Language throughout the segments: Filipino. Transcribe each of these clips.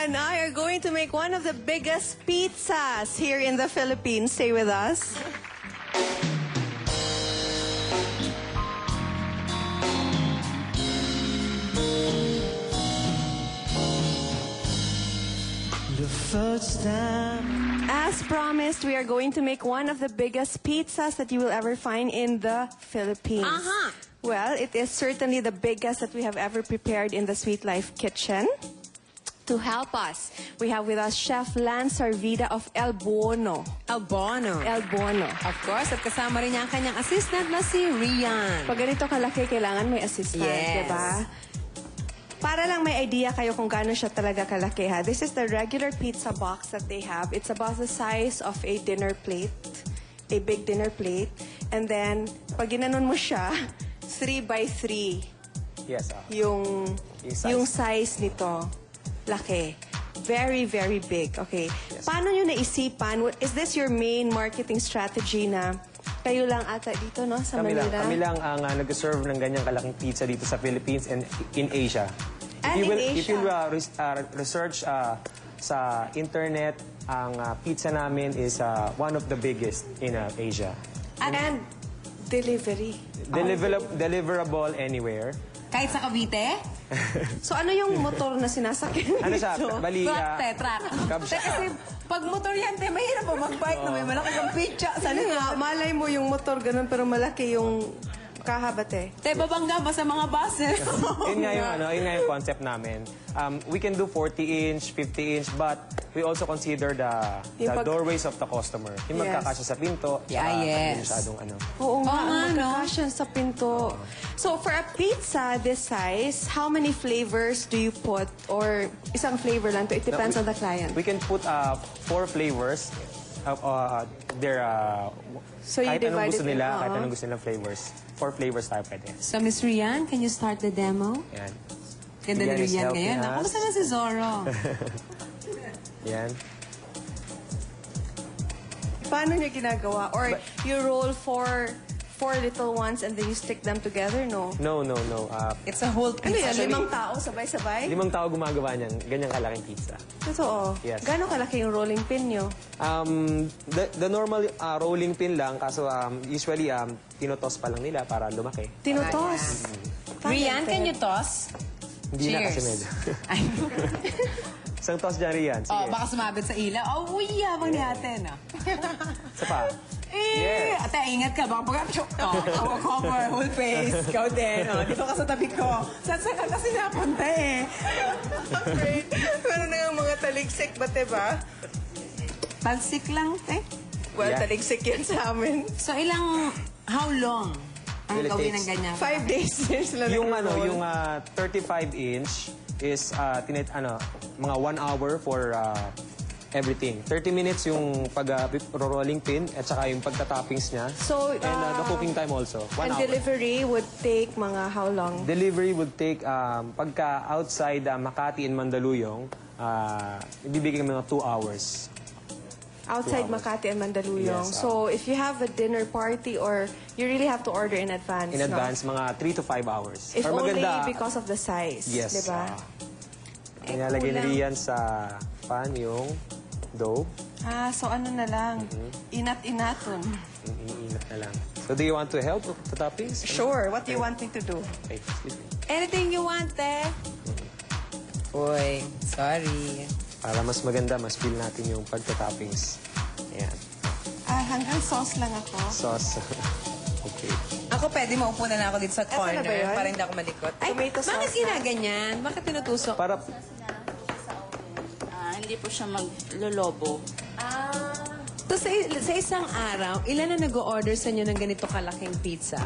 and I are going to make one of the biggest pizzas here in the Philippines. Stay with us. The first time. As promised, we are going to make one of the biggest pizzas that you will ever find in the Philippines. Well, it is certainly the biggest that we have ever prepared in the Sweet Life Kitchen. To help us, we have with us Chef Lance Arvida of El Bono. El Bono. El Bono. Of course, at kasama rin niya ang kanyang assistant na si Rian. Pag ganito kalaki, kailangan may assistant, Yes. diba? Para lang may idea kayo kung gaano siya talaga kalaki, ha? This is the regular pizza box that they have. It's about the size of a dinner plate, a big dinner plate. And then, pag ginanon mo siya, 3 by 3 Yes. yung size nito. Laki. Very, very big. Okay. Yes. Paano nyo naisipan? Is this your main marketing strategy na kayo lang ata dito, no? Sa Manila? Kami lang ang nag-serve ng ganyang kalaking pizza dito sa Philippines and in Asia. And in Asia. If you research sa internet, ang pizza namin is one of the biggest in Asia. And delivery. Deliverable anywhere. Kahit sa Cavite? So ano yung motor na sinasakyan Ano siya? dito? Bali, Truck. Kasi pag motor yan, mahirap po mag-bike na may malaki kang pizza. Ano nga, malay mo yung motor ganun pero malaki yung kahabate. Babangga pa sa mga buses. Yun nga yung concept namin. We can do 40-inch, 50-inch, but we also consider the doorways of the customer. Yung Yes. magkakasya sa pinto, Yes. masyadong Oo nga, nga, no? magkakasya sa pinto. So for a pizza this size, how many flavors do you put? Or isang flavor lang to? It depends on the client. We can put 4 flavors. So you kahit anong divide gusto it in, nila, oo. kahit anong gusto nilang flavors. 4 flavors tayo pwede. So, Miss Rian, can you start the demo? Yan. Ganda ni Rian is Rian helping ngayon. us. Kamusta na si Zorro? Yan. Paano niyo ginagawa? Or you roll four little ones and then you stick them together? No. No. It's a whole Ano pizza. yan? 5 tao sabay-sabay? 5 tao gumagawa niyan, ganyang kalaking pizza. Totoo. Yes. Gano'ng kalaki yung rolling pin nyo? The normal rolling pin lang, kaso usually tinotos pa lang nila para lumaki. Tinutos. Rian, can you toss? Hindi na kasi Cheers. medyo. Ay. Isang toss dyan, Rian. Sige. Baka sumabit sa ilaw. Oh, uy, yabang ni ate, no? Isa pa. Yes. Ate, ingat ka. Baka pag-apchok. Cover, whole face. Ikaw din. Dito ka sa tabi ko. Saan ka kasi napunta eh? Afraid. Meron na yung mga taligsik ba, diba? Pagsik lang, te. Well, Yeah. taligsik yan sa amin. So, how long ang Will it gawin takes- ng ganyan? 5 days din sila Yung nag-roll. yung 35-inch is mga 1 hour for everything. 30 minutes yung pag-rolling pin at saka yung pagta-toppings niya. So, And the cooking time also. 1 and hour. delivery would take mga how long? Delivery would take, pagka outside Makati and Mandaluyong, ibibigay kami mga 2 hours. Outside 2 hours. Makati and Mandaluyong. Yes, So, if you have a dinner party or you really have to order in advance, In no? advance, mga 3 to 5 hours. If Or only maganda, because of the size, yes. diba? Nilalagay kulang. na riyan sa pan yung dough. So ano na lang, inat-inaton. Iinit na lang. So do you want to help with the toppings? Sure, what do you want me to do? Okay, excuse me. Anything you want, te? Uy, sorry. Para mas maganda, mas feel natin yung pagka-toppings. Ayan. Hanggang sauce lang ako. Sauce. Okay. Ako pwede maupo na lang ako dito sa corner na ba yun? para hindi ako malikot. Ay, Tomato sauce bakit na. ginaganyan? Bakit tinutusok? Para, Hindi po siya maglolobo. So, sa isang araw, ilan na nag-order sa inyo ng ganito kalaking pizza?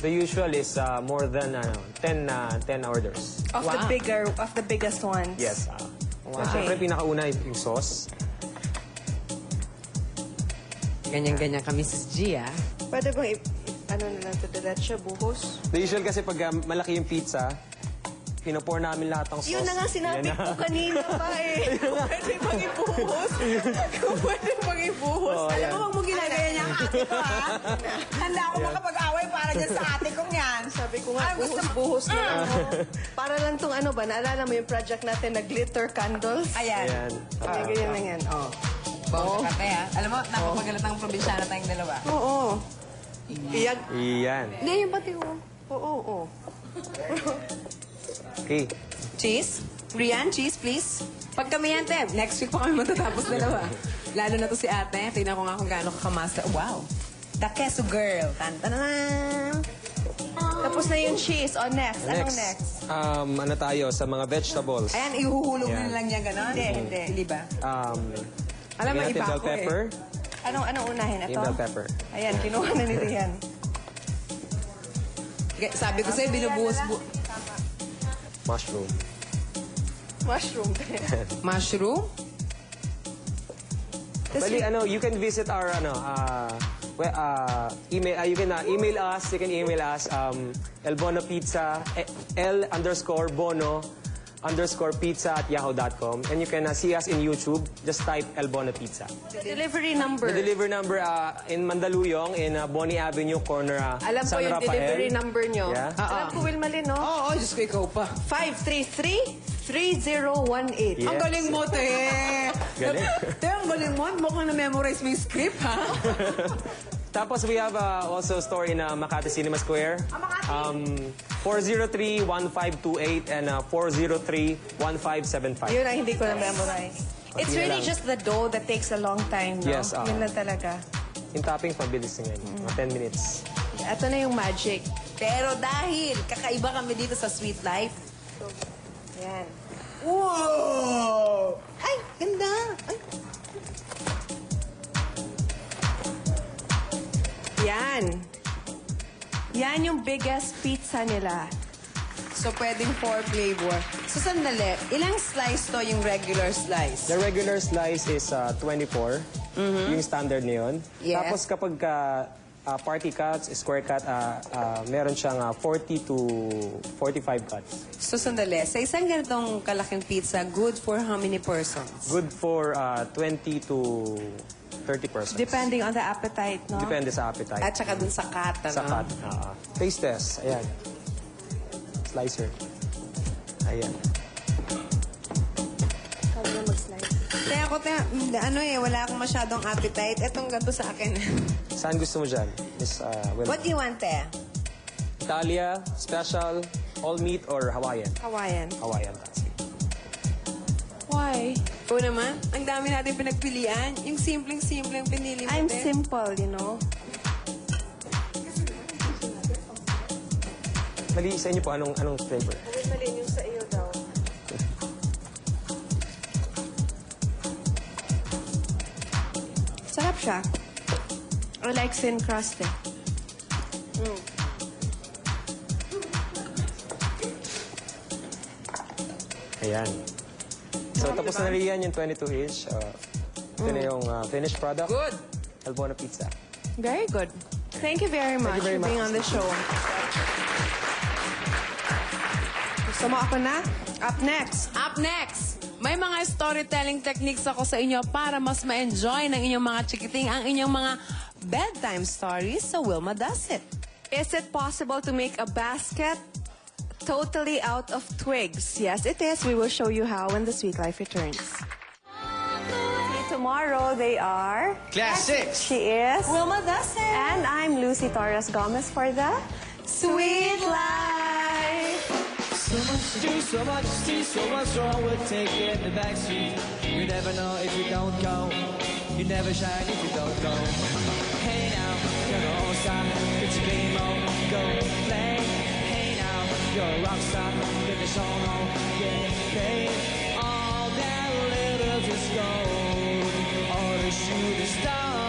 the usual is more than 10 orders. Of the biggest ones. Yes. Okay. Siyempre, pinakauna yung sauce. Ganyan-ganyan ka, Mrs. G, ah. Pwede bang ano na lang ito, diretso, buhos? The usual kasi pag malaki yung pizza, pinapour namin lahat ng sauce. Yun na nga sinabi ko kanina pa eh. Pwede pang ibuhos. Kung pwede pang ibuhos. Oh, Alam yan. mo, wag mo ginagaya niya ang ate ko, ha? Handa ako makapag-away para dyan sa ate kong yan. Sabi ko nga, Ah, gusto mo- buhos-buhos na ano. Para lang tong ano ba, naalala mo yung project natin na glitter candles? Ayan. Ayan. Ay, ganyan lang yan. Oh. Bongga ka, te, ha? Alam mo, napapagalat ng probinsyana tayong dalawa. Oo. Iyag. Iyan. Hindi, yung pati oh. Oo, oo. Okay. Cheese? Rian, cheese, please. Pag kami yan, te, next week pa kami matatapos dalawa. Lalo na to si ate. Tingnan ko nga kung gaano kakamaster. Wow. The queso girl. Tan-tan-tan. Tapos na yung cheese. O, next. Anong next? Ano tayo sa mga vegetables? Ayan, ihuhulog Yan. na lang niya gano'n. Hindi. Hindi ba? Alam mo, lagyan natin iba bell ako pepper. Anong unahin? Ito? Yung bell pepper. Ayan, kinuha na ni Rian. Sabi ko sa'yo, binubuhos Mushroom. Mushroom. mushroom. Bali, you can visit our, email, you can email us, elbonopizza, L_bono_pizza@yahoo.com. And you can see us in YouTube. Just type Elbono Pizza. The delivery number. The delivery number in Mandaluyong, in Bonnie Avenue, corner Alam ko San yung Rafael. delivery number nyo. Yeah. Alam ko, Wilma Lin, no? Oo, Diyos ko, ikaw pa. 533-3018. Yes. Ang galing mo, te. Galing. Te, ang galing mo. Mukhang na-memorize mo yung script, ha? Tapos we have also a store in Makati Cinema Square. 403-1528 and 403-1575. Yun ang hindi ko na-memorize. It's Yun really lang. just the dough that takes a long time, no? Yes, Yun lang talaga. Yung topping, pabilis na yan. Mga 10 minutes. Ito na yung magic. Pero dahil kakaiba kami dito sa Sweet Life. Yan. Wow! Ay, ganda. Ay. Yan. Yan yung biggest pizza nila. So, pwedeng 4 flavor. So, sandali. Ilang slice to yung regular slice? The regular slice is 24. Yung standard na yun. Yes. Tapos kapag party cuts, square cut, meron siyang 40 to 45 cuts. So, sandali. Sa isang ganitong kalaking pizza, good for how many persons? Good for 20 to 30 persons. Depending on the appetite, no? Depende sa appetite. At saka dun sa cut, ano? Sa cut. Taste test. Ayan. Slicer. Ayan. Sabi na mag-slice. Kaya ako, wala akong masyadong appetite. Etong ganito sa akin. Saan gusto mo dyan? Miss Wilma? What do you want, te? Italia, special, all meat, or Hawaiian? Hawaiian. Hawaiian. Sige. Why? Oo naman, ang dami natin pinagpilian. Yung simpleng-simpleng pinili mo, I'm te. simple, you know? Mali sa inyo po, anong flavor? Mali yung sa iyo daw. Sarap siya. I like thin crust eh. Ayan. So, tapos na rin yung 22-inch. Ito na yung finished product. Good. Elbono Pizza. Very good. Thank you very much very for being much. on the show. Gusto mo ako na? Up next. Up next, may mga storytelling techniques ako sa inyo para mas ma-enjoy ng inyong mga chikiting ang inyong mga bedtime stories. So, Wilma does it. Is it possible to make a basket totally out of twigs? Yes, it is. We will show you how when the Sweet Life returns. See, tomorrow they are... Classics! She is... Wilma does it. And I'm Lucy Torres Gomez for the Sweet Life. So much to do, so much to see, so much wrong with taking the back street. You never know if you don't go. You never shine if you don't go. Hey now, you're the all-star. It's your game on, go play. Hey now, you're a rock star. Get the show on, get paid. All that glitters is gold. Or the shooting star.